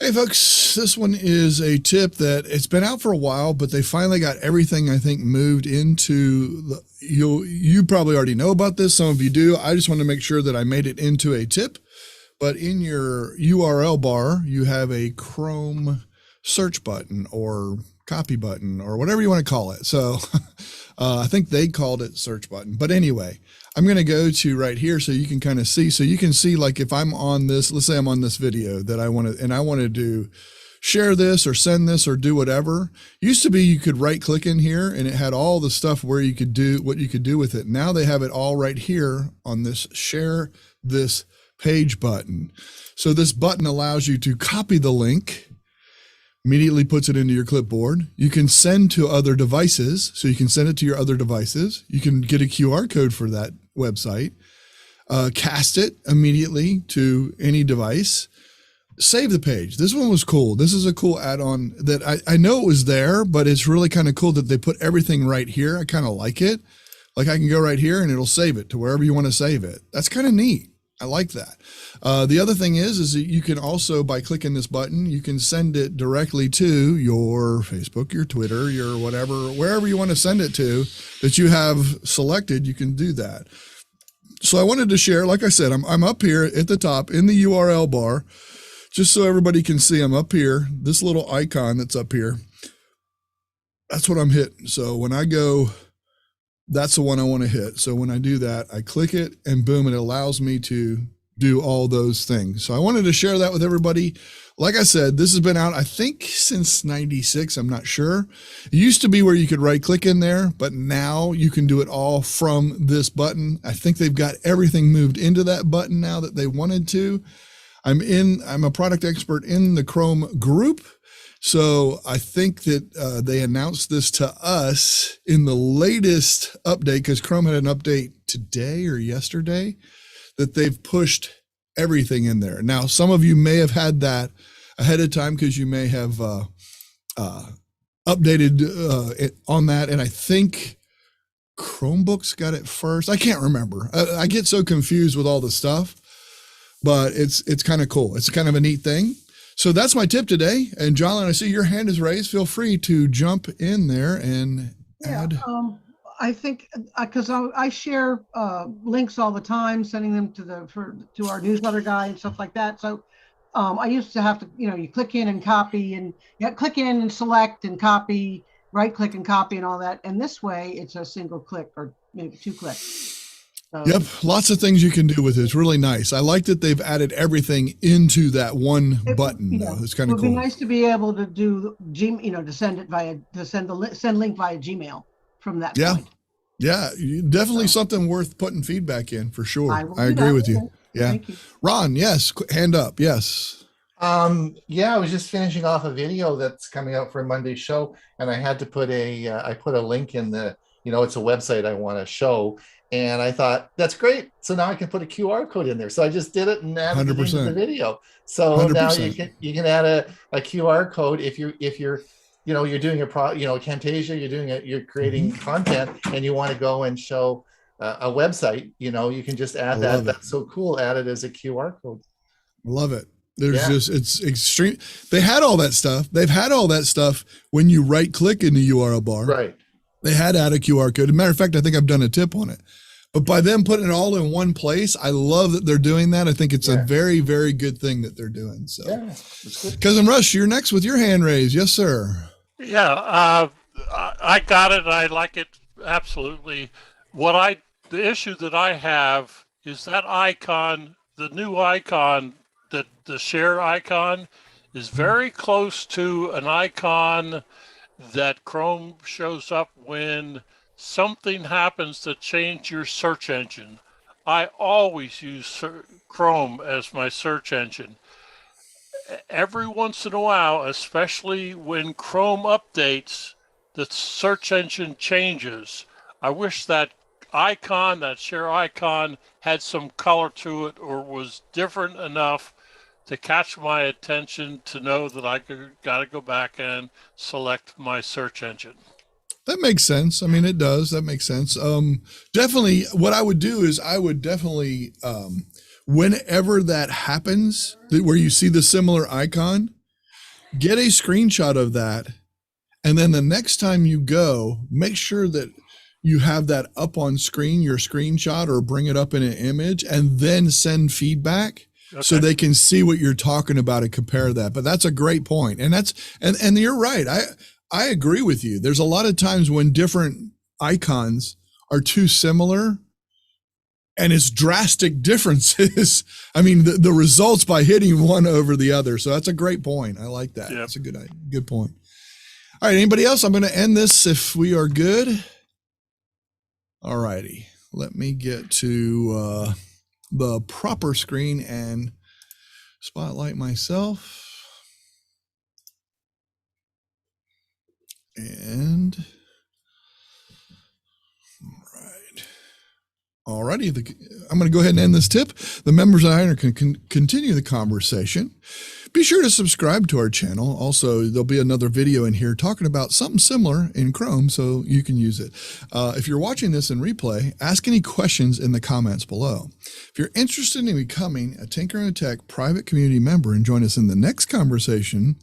Hey folks, this one is a tip that it's been out for a while, but they finally got everything I think moved into the, you probably already know about this. Some of you do. I just want to make sure that I made it into a tip. But in your URL bar, you have a Chrome search button or copy button or whatever you want to call it. So I think they called it search button. But anyway, I'm going to go to right here so you can kind of see. So you can see, like, if I'm on this, let's say I'm on this video that I want to, and I wanted to share this or send this or do whatever. Used to be you could right click in here and it had all the stuff where you could do what you could do with it. Now they have it all right here on this share this page button. So this button allows you to copy the link, immediately puts it into your clipboard. You can send to other devices. So you can send it to your other devices. You can get a QR code for that website, cast it immediately to any device, save the page. This one was cool. This is a cool add-on that I know it was there, but it's really kind of cool that they put everything right here. I kind of like it. Like I can go right here and it'll save it to wherever you want to save it. That's kind of neat. I like that. The other thing is that you can also, by clicking this button, you can send it directly to your Facebook, your Twitter, your whatever, wherever you want to send it to that you have selected, you can do that. So I wanted to share, like I said, I'm up here at the top in the URL bar, just so everybody can see I'm up here, this little icon that's up here. That's what I'm hitting. So when I go, that's the one I want to hit. So when I do that, I click it and boom, it allows me to do all those things. So I wanted to share that with everybody. Like I said, this has been out, I think, since 96. I'm not sure. It used to be where you could right click in there, but now you can do it all from this button. I think they've got everything moved into that button now that they wanted to. I'm a product expert in the Chrome group. So I think that they announced this to us in the latest update, because Chrome had an update today or yesterday that they've pushed everything in there. Now, some of you may have had that ahead of time because you may have updated it on that. And I think Chromebooks got it first. I can't remember. I get so confused with all the stuff, but it's kind of cool. It's kind of a neat thing. So that's my tip today. And John, I see your hand is raised. Feel free to jump in there and add. I think because I share links all the time, sending them to our newsletter guy and stuff like that. So I used to have to, you click in and copy, and click in and select and copy, right click and copy and all that. And this way it's a single click or maybe 2 clicks. Yep, lots of things you can do with it. It's really nice. I like that they've added everything into that one button. Though it's kind of cool. It would be nice to be able to do to send it send link via Gmail from that point. Yeah, definitely something worth putting feedback in for sure. I agree with you. Yeah, Thank you. Ron, yes, hand up, yes. I was just finishing off a video that's coming out for Monday's show, and I had to put I put a link in the, it's a website I want to show. And I thought, that's great. So now I can put a QR code in there. So I just did it and added it into the video. So 100%. Now you can add a QR code if you're doing Camtasia, you're creating content and you want to go and show a website, you can just add that. That's so cool. Add it as a QR code. Love it. It's extreme. They had all that stuff. They've had all that stuff when you right click in the URL bar. Right. They had to add a QR code. As a matter of fact, I think I've done a tip on it. But by them putting it all in one place, I love that they're doing that. I think it's a very, very good thing that they're doing. So, Cousin Rush, you're next with your hand raised. Yes, sir. Yeah, I got it. I like it absolutely. The issue that I have is that icon, the new icon, that the share icon is very close to an icon that Chrome shows up when something happens to change your search engine. I always use Chrome as my search engine. Every once in a while, especially when Chrome updates, the search engine changes. I wish that icon, that share icon, had some color to it or was different enough to catch my attention to know that I got to go back and select my search engine. That makes sense. I mean, it does. That makes sense. Definitely what I would do is I would definitely, whenever that happens, where you see the similar icon, get a screenshot of that. And then the next time you go, make sure that you have that up on screen, your screenshot, or bring it up in an image, and then send feedback so they can see what you're talking about and compare that. But that's a great point. And and you're right. I agree with you. There's a lot of times when different icons are too similar and it's drastic differences. I mean, the results by hitting one over the other. So that's a great point. I like that. That's a good point. All right. Anybody else? I'm going to end this if we are good. All righty. Let me get to the proper screen and spotlight myself. And all righty. I'm going to go ahead and end this tip. The members and I can continue the conversation. Be sure to subscribe to our channel. Also, there'll be another video in here talking about something similar in Chrome, so you can use it. If you're watching this in replay, ask any questions in the comments below. If you're interested in becoming a Tinker and Tech private community member and join us in the next conversation,